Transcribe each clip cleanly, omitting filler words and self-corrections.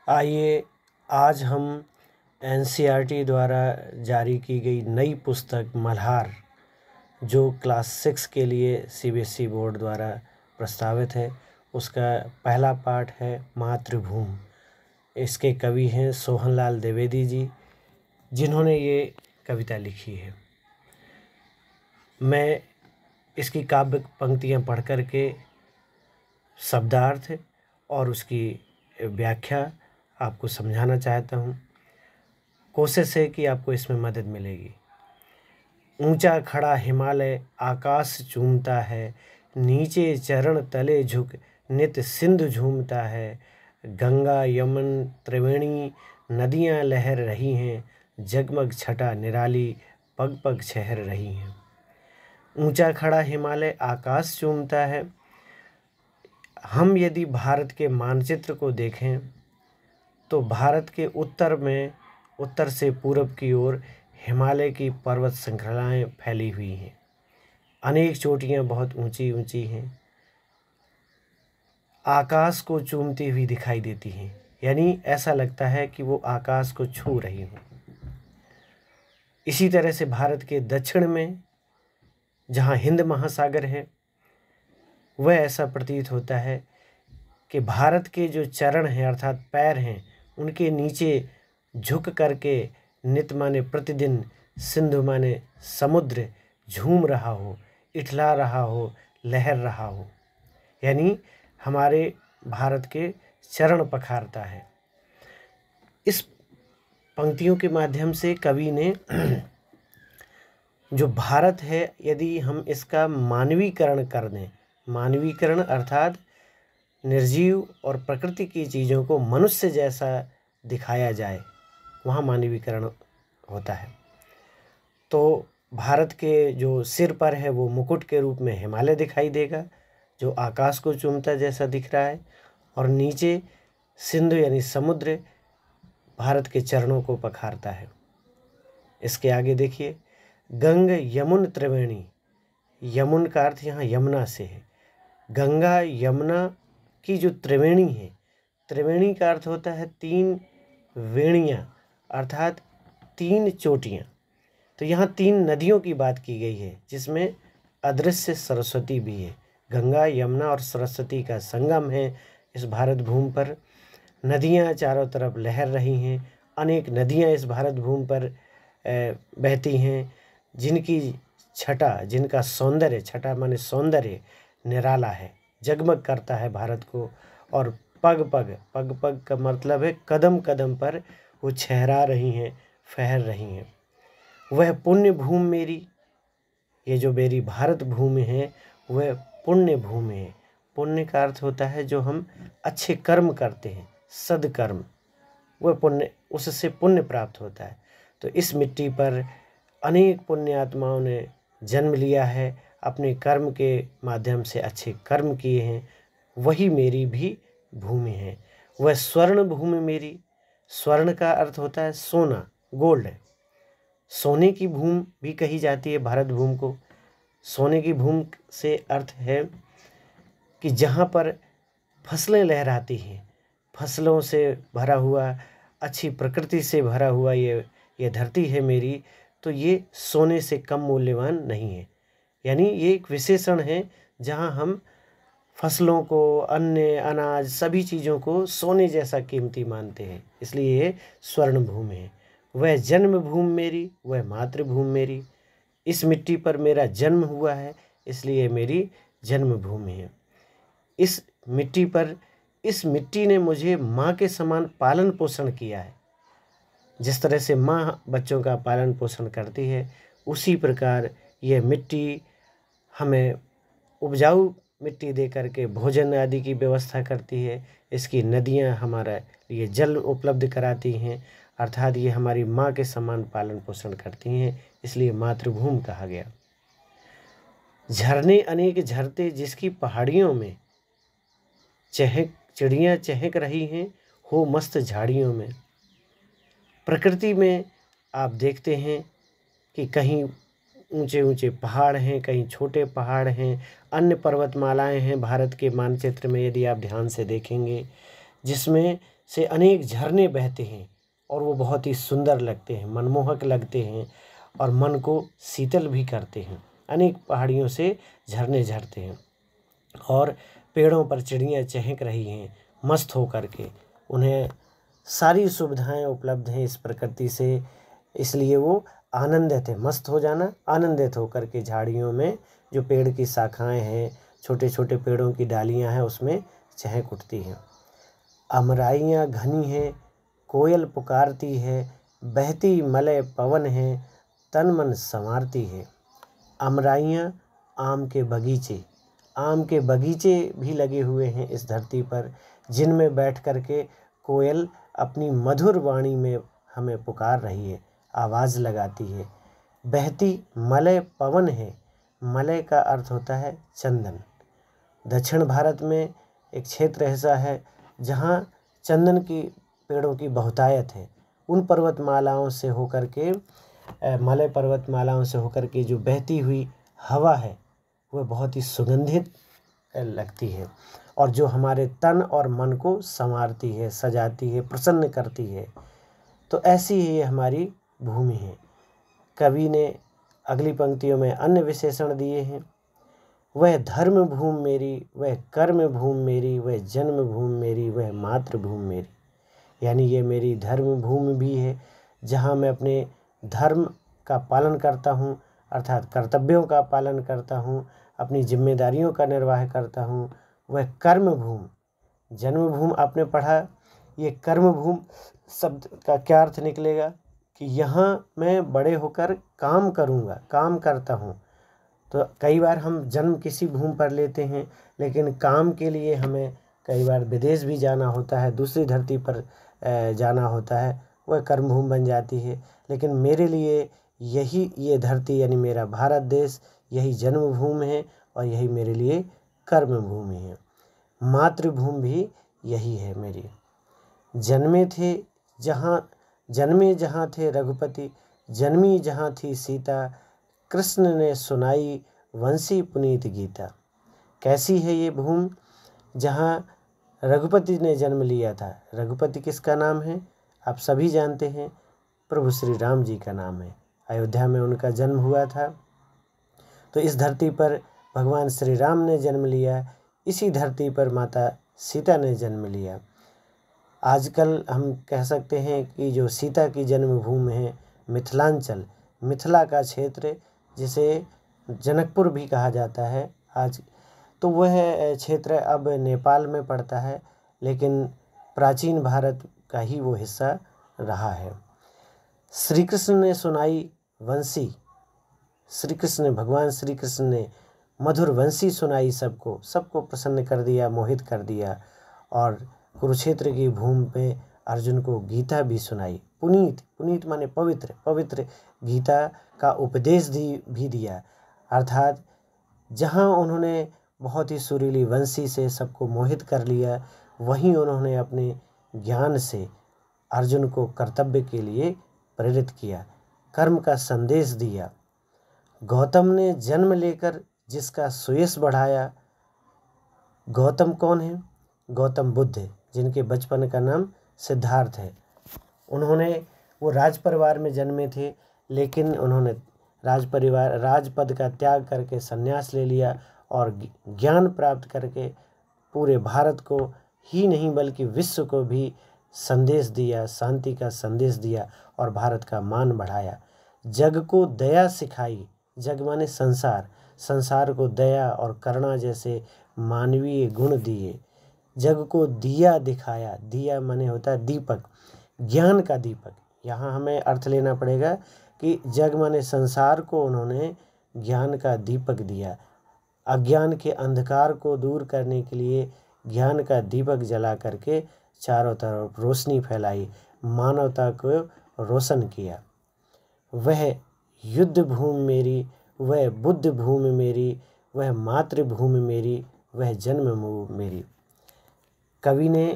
आइए आज हम एनसीईआरटी द्वारा जारी की गई नई पुस्तक मल्हार, जो क्लास 6 के लिए सीबीएसई बोर्ड द्वारा प्रस्तावित है, उसका पहला पाठ है मातृभूमि। इसके कवि हैं सोहनलाल द्विवेदी जी, जिन्होंने ये कविता लिखी है। मैं इसकी काव्य पंक्तियाँ पढ़ कर के शब्दार्थ और उसकी व्याख्या आपको समझाना चाहता हूँ। कोशिश है कि आपको इसमें मदद मिलेगी। ऊंचा खड़ा हिमालय आकाश चूमता है, नीचे चरण तले झुक नित सिंधु झूमता है। गंगा यमुन त्रिवेणी नदियाँ लहर रही हैं, जगमग छटा निराली पग पग छहर रही हैं। ऊंचा खड़ा हिमालय आकाश चूमता है। हम यदि भारत के मानचित्र को देखें तो भारत के उत्तर से पूरब की ओर हिमालय की पर्वत श्रृंखलाएं फैली हुई हैं। अनेक चोटियां बहुत ऊंची ऊंची हैं, आकाश को चूमती हुई दिखाई देती हैं, यानी ऐसा लगता है कि वो आकाश को छू रही हों। इसी तरह से भारत के दक्षिण में जहाँ हिंद महासागर है, वह ऐसा प्रतीत होता है कि भारत के जो चरण हैं अर्थात पैर हैं, उनके नीचे झुक करके नित माने प्रतिदिन सिंधु माने समुद्र झूम रहा हो, इठला रहा हो, लहर रहा हो, यानी हमारे भारत के चरण पखारता है। इस पंक्तियों के माध्यम से कवि ने जो भारत है, यदि हम इसका मानवीकरण कर दें, मानवीकरण अर्थात निर्जीव और प्रकृति की चीज़ों को मनुष्य जैसा दिखाया जाए, वहाँ मानवीकरण होता है। तो भारत के जो सिर पर है वो मुकुट के रूप में हिमालय दिखाई देगा, जो आकाश को चूमता जैसा दिख रहा है, और नीचे सिंधु यानी समुद्र भारत के चरणों को पखारता है। इसके आगे देखिए, गंग यमुन त्रिवेणी, यमुन का अर्थ यहाँ यमुना से है। गंगा यमुना की जो त्रिवेणी है, त्रिवेणी का अर्थ होता है 3 वेणियाँ अर्थात 3 चोटियाँ। तो यहाँ 3 नदियों की बात की गई है, जिसमें अदृश्य सरस्वती भी है। गंगा यमुना और सरस्वती का संगम है इस भारत भूमि पर। नदियाँ चारों तरफ लहर रही हैं, अनेक नदियाँ इस भारत भूमि पर बहती हैं, जिनकी छटा, जिनका सौंदर्य, छटा माने सौंदर्य निराला है, जगमग करता है भारत को। और पग पग का मतलब है कदम कदम पर वो छहरा रही हैं, फहर रही हैं। वह पुण्य भूमि मेरी, ये जो मेरी भारत भूमि है वह पुण्य भूमि है। पुण्य का अर्थ होता है जो हम अच्छे कर्म करते हैं, सदकर्म, वह पुण्य, उससे पुण्य प्राप्त होता है। तो इस मिट्टी पर अनेक पुण्य आत्माओं ने जन्म लिया है, अपने कर्म के माध्यम से अच्छे कर्म किए हैं, वही मेरी भी भूमि है। वह स्वर्ण भूमि मेरी, स्वर्ण का अर्थ होता है सोना, गोल्ड। सोने की भूमि भी कही जाती है भारत भूमि को। सोने की भूमि से अर्थ है कि जहाँ पर फसलें लहराती हैं, फसलों से भरा हुआ, अच्छी प्रकृति से भरा हुआ ये धरती है मेरी, तो ये सोने से कम मूल्यवान नहीं है। यानी ये एक विशेषण है जहाँ हम फसलों को, अन्न अनाज सभी चीज़ों को सोने जैसा कीमती मानते हैं, इसलिए ये स्वर्ण भूमि है। वह जन्मभूमि मेरी, वह मातृभूमि मेरी, इस मिट्टी पर मेरा जन्म हुआ है, इसलिए मेरी जन्मभूमि है। इस मिट्टी पर, इस मिट्टी ने मुझे माँ के समान पालन पोषण किया है। जिस तरह से माँ बच्चों का पालन पोषण करती है, उसी प्रकार यह मिट्टी हमें उपजाऊ मिट्टी दे करके भोजन आदि की व्यवस्था करती है। इसकी नदियाँ हमारा लिए जल उपलब्ध कराती हैं, अर्थात ये हमारी माँ के समान पालन पोषण करती हैं, इसलिए मातृभूमि कहा गया। झरने अनेक झरते जिसकी पहाड़ियों में, चिड़ियाँ चहक रही हैं हो मस्त झाड़ियों में। प्रकृति में आप देखते हैं कि कहीं ऊंचे ऊंचे पहाड़ हैं, कहीं छोटे पहाड़ हैं, अन्य पर्वतमालाएं हैं भारत के मानचित्र में, यदि आप ध्यान से देखेंगे, जिसमें से अनेक झरने बहते हैं और वो बहुत ही सुंदर लगते हैं, मनमोहक लगते हैं और मन को शीतल भी करते हैं। अनेक पहाड़ियों से झरने झरते हैं और पेड़ों पर चिड़ियाँ चहक रही हैं मस्त होकर के। उन्हें सारी सुविधाएं उपलब्ध हैं इस प्रकृति से, इसलिए वो आनंदित है। मस्त हो जाना, आनंदित होकर के झाड़ियों में जो पेड़ की शाखाएं हैं, छोटे छोटे पेड़ों की डालियां हैं, उसमें चहक उठती हैं। अमराइयाँ घनी हैं, कोयल पुकारती है, बहती मलय पवन है, तन मन संवारती है। अमराइयाँ, आम के बगीचे भी लगे हुए हैं इस धरती पर, जिनमें बैठ कर के कोयल अपनी मधुर वाणी में हमें पुकार रही है, आवाज़ लगाती है। बहती मलय पवन है, मलय का अर्थ होता है चंदन। दक्षिण भारत में एक क्षेत्र ऐसा है जहाँ चंदन की पेड़ों की बहुतायत है। उन पर्वतमालाओं से होकर के मलय पर्वतमालाओं से होकर के जो बहती हुई हवा है वह बहुत ही सुगंधित लगती है और जो हमारे तन और मन को संवारती है, सजाती है, प्रसन्न करती है। तो ऐसी ही ये हमारी भूमि है। कवि ने अगली पंक्तियों में अन्य विशेषण दिए हैं। वह धर्म भूमि मेरी, वह कर्म भूमि मेरी, वह जन्म भूमि मेरी, वह मातृभूमि मेरी। यानी ये मेरी धर्म भूमि भी है, जहाँ मैं अपने धर्म का पालन करता हूँ, अर्थात कर्तव्यों का पालन करता हूँ, अपनी जिम्मेदारियों का निर्वाह करता हूँ। वह कर्म भूमि, जन्मभूमि आपने पढ़ा, ये कर्म भूमि शब्द का क्या अर्थ निकलेगा कि यहाँ मैं बड़े होकर काम करूँगा, काम करता हूँ। तो कई बार हम जन्म किसी भूमि पर लेते हैं, लेकिन काम के लिए हमें कई बार विदेश भी जाना होता है, दूसरी धरती पर जाना होता है, वह कर्मभूमि बन जाती है। लेकिन मेरे लिए यही ये धरती यानी मेरा भारत देश यही जन्मभूमि है और यही मेरे लिए कर्मभूमि है। मातृभूमि भी यही है मेरी। जन्मे जहाँ थे रघुपति, जन्मी जहाँ थी सीता, कृष्ण ने सुनाई वंशी पुनीत गीता। कैसी है ये भूमि? जहाँ रघुपति ने जन्म लिया था। रघुपति किसका नाम है? आप सभी जानते हैं, प्रभु श्री राम जी का नाम है। अयोध्या में उनका जन्म हुआ था। तो इस धरती पर भगवान श्री राम ने जन्म लिया, इसी धरती पर माता सीता ने जन्म लिया। आजकल हम कह सकते हैं कि जो सीता की जन्मभूमि है मिथिलांचल, मिथिला का क्षेत्र, जिसे जनकपुर भी कहा जाता है आज, तो वह क्षेत्र अब नेपाल में पड़ता है, लेकिन प्राचीन भारत का ही वो हिस्सा रहा है। श्री कृष्ण ने सुनाई वंशी, भगवान श्री कृष्ण ने मधुर वंशी सुनाई, सबको प्रसन्न कर दिया, मोहित कर दिया। और कुरुक्षेत्र की भूमि पे अर्जुन को गीता भी सुनाई। पुनीत माने पवित्र गीता का उपदेश भी दिया। अर्थात जहाँ उन्होंने बहुत ही सुरीली वंशी से सबको मोहित कर लिया, वहीं उन्होंने अपने ज्ञान से अर्जुन को कर्तव्य के लिए प्रेरित किया, कर्म का संदेश दिया। गौतम ने जन्म लेकर जिसका सुयश बढ़ाया। गौतम कौन है? गौतम बुद्ध, जिनके बचपन का नाम सिद्धार्थ है। वो राज परिवार में जन्मे थे, लेकिन उन्होंने राजपद का त्याग करके संन्यास ले लिया और ज्ञान प्राप्त करके पूरे भारत को ही नहीं बल्कि विश्व को भी संदेश दिया, शांति का संदेश दिया और भारत का मान बढ़ाया। जग को दया सिखाई, जग माने संसार को दया और करुणा जैसे मानवीय गुण दिए। जग को दिया दिखाया, दिया माने होता है दीपक, ज्ञान का दीपक। यहाँ हमें अर्थ लेना पड़ेगा कि जग माने संसार को उन्होंने ज्ञान का दीपक दिया। अज्ञान के अंधकार को दूर करने के लिए ज्ञान का दीपक जला करके चारों तरफ रोशनी फैलाई, मानवता को रोशन किया। वह युद्ध भूमि मेरी, वह बुद्ध भूमि मेरी, वह मातृभूमि मेरी, वह जन्मभूमि मेरी। कवि ने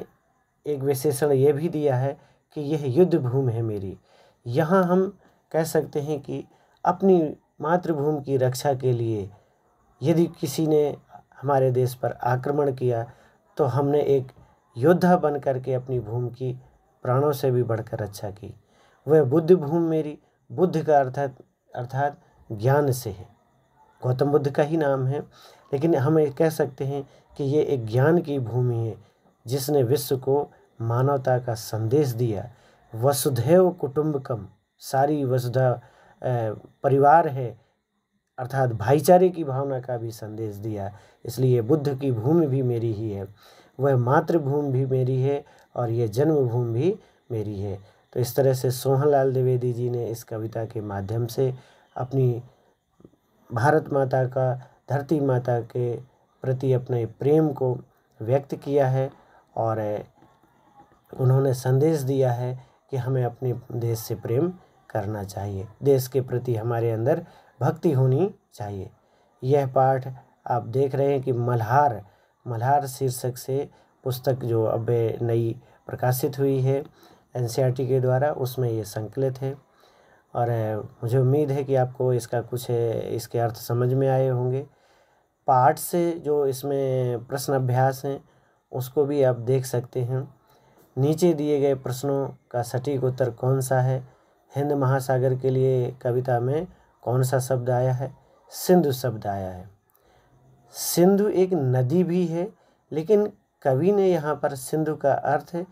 एक विशेषण ये भी दिया है कि यह युद्ध भूमि है मेरी। यहाँ हम कह सकते हैं कि अपनी मातृभूमि की रक्षा के लिए यदि किसी ने हमारे देश पर आक्रमण किया तो हमने एक योद्धा बन करके अपनी भूमि की प्राणों से भी बढ़कर रक्षा की। वह बुद्ध भूमि मेरी, बुद्ध का अर्थात ज्ञान से है। गौतम बुद्ध का ही नाम है, लेकिन हम ये कह सकते हैं कि ये एक ज्ञान की भूमि है जिसने विश्व को मानवता का संदेश दिया। वसुधैव कुटुंबकम, सारी वसुधा परिवार है, अर्थात भाईचारे की भावना का भी संदेश दिया। इसलिए बुद्ध की भूमि भी मेरी ही है, वह मातृभूमि भी मेरी है और यह जन्मभूमि भी मेरी है। तो इस तरह से सोहनलाल द्विवेदी जी ने इस कविता के माध्यम से अपनी भारत माता का, धरती माता के प्रति अपने प्रेम को व्यक्त किया है और उन्होंने संदेश दिया है कि हमें अपने देश से प्रेम करना चाहिए, देश के प्रति हमारे अंदर भक्ति होनी चाहिए। यह पाठ आप देख रहे हैं कि मल्हार शीर्षक से पुस्तक जो अब नई प्रकाशित हुई है एनसीईआरटी के द्वारा, उसमें ये संकलित है। और मुझे उम्मीद है कि आपको इसका कुछ इसके अर्थ समझ में आए होंगे। पाठ से जो इसमें प्रश्न अभ्यास हैं उसको भी आप देख सकते हैं। नीचे दिए गए प्रश्नों का सटीक उत्तर कौन सा है? हिंद महासागर के लिए कविता में कौन सा शब्द आया है? सिंधु शब्द आया है। सिंधु एक नदी भी है, लेकिन कवि ने यहाँ पर सिंधु का अर्थ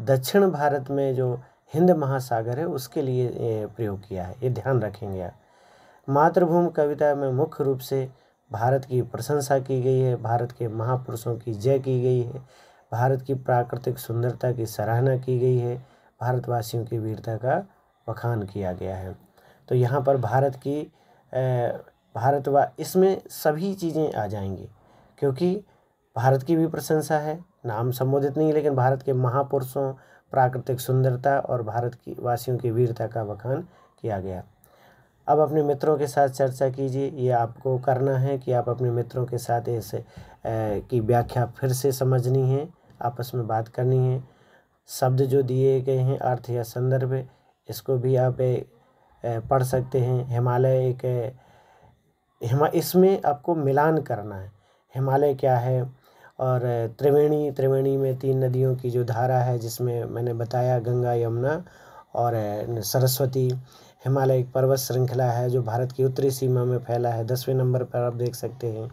दक्षिण भारत में जो हिंद महासागर है उसके लिए प्रयोग किया है, ये ध्यान रखेंगे आप। मातृभूमि कविता में मुख्य रूप से भारत की प्रशंसा की गई है, भारत के महापुरुषों की जय की गई है, भारत की प्राकृतिक सुंदरता की सराहना की गई है, भारतवासियों की वीरता का बखान किया गया है। तो यहाँ पर इसमें सभी चीज़ें आ जाएंगी, क्योंकि भारत की भी प्रशंसा है, नाम संबोधित नहीं, लेकिन भारत के महापुरुषों, प्राकृतिक सुंदरता और भारत की वासियों की वीरता का बखान किया गया। अब अपने मित्रों के साथ चर्चा कीजिए। ये आपको करना है कि आप अपने मित्रों के साथ इस की व्याख्या फिर से समझनी है, आपस में बात करनी है। शब्द जो दिए गए हैं, अर्थ या संदर्भ, इसको भी आप पढ़ सकते हैं। हिमालय इसमें आपको मिलान करना है, हिमालय क्या है। और त्रिवेणी में 3 नदियों की जो धारा है, जिसमें मैंने बताया गंगा, यमुना और सरस्वती। हिमालय एक पर्वत श्रृंखला है जो भारत की उत्तरी सीमा में फैला है। 10वें नंबर पर आप देख सकते हैं।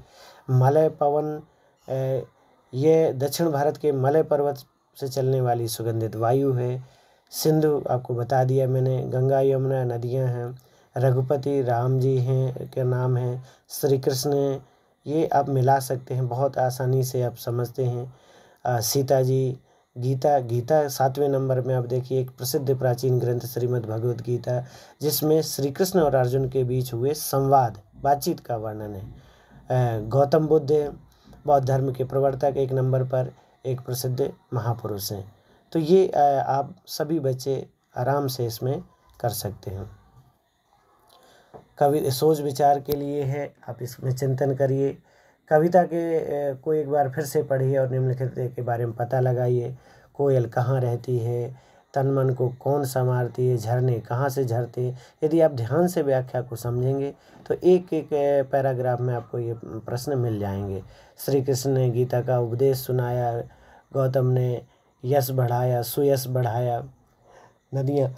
मलय पवन, ये दक्षिण भारत के मलय पर्वत से चलने वाली सुगंधित वायु है। सिंधु आपको बता दिया मैंने। गंगा यमुना नदियां हैं। रघुपति राम जी हैं के नाम है। श्री कृष्ण, ये आप मिला सकते हैं, बहुत आसानी से आप समझते हैं। सीता जी, गीता 7वें नंबर में आप देखिए, एक प्रसिद्ध प्राचीन ग्रंथ श्रीमद् भगवद गीता, जिसमें श्री कृष्ण और अर्जुन के बीच हुए संवाद, बातचीत का वर्णन है। गौतम बुद्ध बौद्ध धर्म के प्रवर्तक 1 नंबर पर एक प्रसिद्ध महापुरुष हैं। तो ये आप सभी बच्चे आराम से इसमें कर सकते हैं। कवि सोच विचार के लिए है, आप इसमें चिंतन करिए। कविता के को एक बार फिर से पढ़िए और निम्नलिखित के बारे में पता लगाइए। कोयल कहाँ रहती है, तन मन को कौन संवारती है, झरने कहाँ से झरते हैं। यदि आप ध्यान से व्याख्या को समझेंगे तो एक एक पैराग्राफ में आपको ये प्रश्न मिल जाएंगे। श्री कृष्ण ने गीता का उपदेश सुनाया, गौतम ने यश बढ़ाया, सुयश बढ़ाया, नदियाँ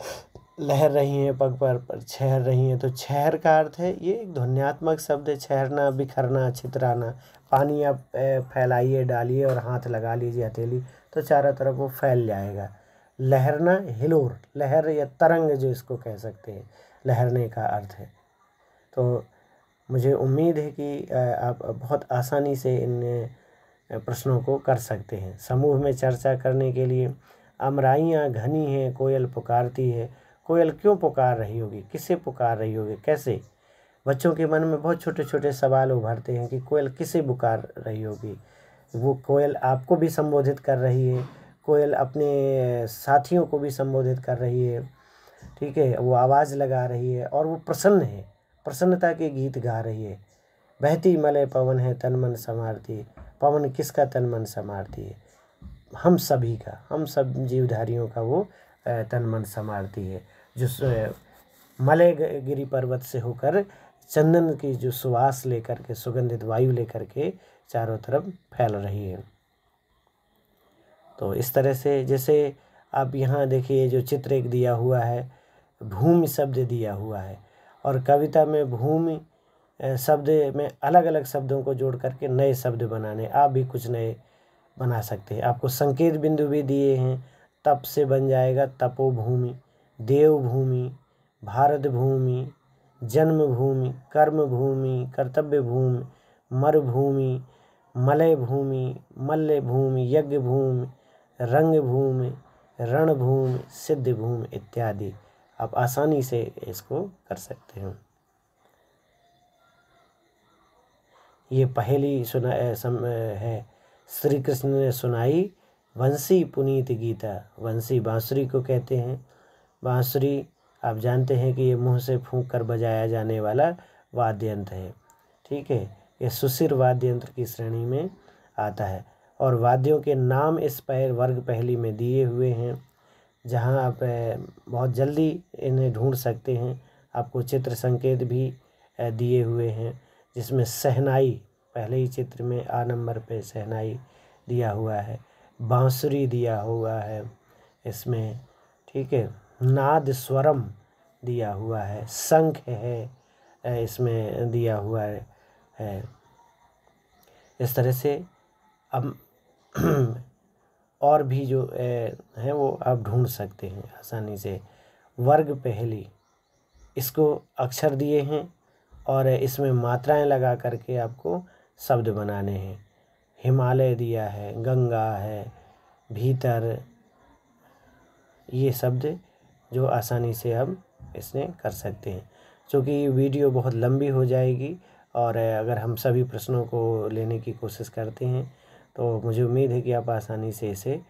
लहर रही हैं, पग पर छहर रही हैं। तो छहर का अर्थ है, ये एक ध्वन्यात्मक शब्द है। छहरना, बिखरना, छितराना। पानी आप फैलाइए, डालिए और हाथ लगा लीजिए हथेली, तो चारों तरफ वो फैल जाएगा। लहरना, हिलोर, लहर या तरंग जो इसको कह सकते हैं, लहरने का अर्थ है। तो मुझे उम्मीद है कि आप बहुत आसानी से इन प्रश्नों को कर सकते हैं। समूह में चर्चा करने के लिए, अमराइयाँ घनी हैं, कोयल पुकारती है। कोयल क्यों पुकार रही होगी, किसे पुकार रही होगी, कैसे? बच्चों के मन में बहुत छोटे छोटे सवाल उभरते हैं कि कोयल किसे पुकार रही होगी। वो कोयल आपको भी संबोधित कर रही है, कोयल अपने साथियों को भी संबोधित कर रही है, ठीक है। वो आवाज़ लगा रही है और वो प्रसन्न है, प्रसन्नता के गीत गा रही है। बहती मलय पवन है, तन मन संवारती। पवन किसका तन मन संवारती है? हम सभी का, हम सब जीवधारियों का वो तन मन संवारती है, जो मलय गिरी पर्वत से होकर चंदन की जो सुवास लेकर के, सुगंधित वायु लेकर के चारों तरफ फैल रही है। तो इस तरह से जैसे आप यहाँ देखिए जो चित्र एक दिया हुआ है, भूमि शब्द दिया हुआ है, और कविता में भूमि शब्द में अलग अलग शब्दों को जोड़ करके नए शब्द बनाने, आप भी कुछ नए बना सकते हैं। आपको संकेत बिंदु भी दिए हैं, तप से बन जाएगा तपोभूमि, देवभूमि, भारत भूमि, जन्मभूमि, कर्मभूमि, कर्तव्य भूमि, मरुभूमि, मलय भूमि, मल्ल भूमि, यज्ञ भूमि, रंग भूमि, रणभूमि, सिद्ध भूमि इत्यादि। आप आसानी से इसको कर सकते हैं। ये पहली है, श्री कृष्ण ने सुनाई वंशी पुनीत गीता। वंशी बांसुरी को कहते हैं। बांसुरी आप जानते हैं कि ये मुंह से फूंक कर बजाया जाने वाला वाद्य यंत्र है। ठीक है, ये सुशिर वाद्य यंत्र की श्रेणी में आता है। और वाद्यों के नाम इस वर्ग पहली में दिए हुए हैं, जहां आप बहुत जल्दी इन्हें ढूंढ सकते हैं। आपको चित्र संकेत भी दिए हुए हैं, जिसमें शहनाई पहले ही चित्र में आ नंबर पे शहनाई दिया हुआ है, बांसुरी दिया हुआ है इसमें। ठीक है, नाद स्वरम दिया हुआ है, शंख है इसमें दिया हुआ है। इस तरह से अब और भी जो है वो आप ढूंढ सकते हैं आसानी से। वर्ग पहली, इसको अक्षर दिए हैं और इसमें मात्राएं लगा करके आपको शब्द बनाने हैं। हिमालय दिया है, गंगा है, भीतर, ये शब्द जो आसानी से हम इसमें कर सकते हैं। क्योंकि वीडियो बहुत लंबी हो जाएगी और अगर हम सभी प्रश्नों को लेने की कोशिश करते हैं तो मुझे उम्मीद है कि आप आसानी से इसे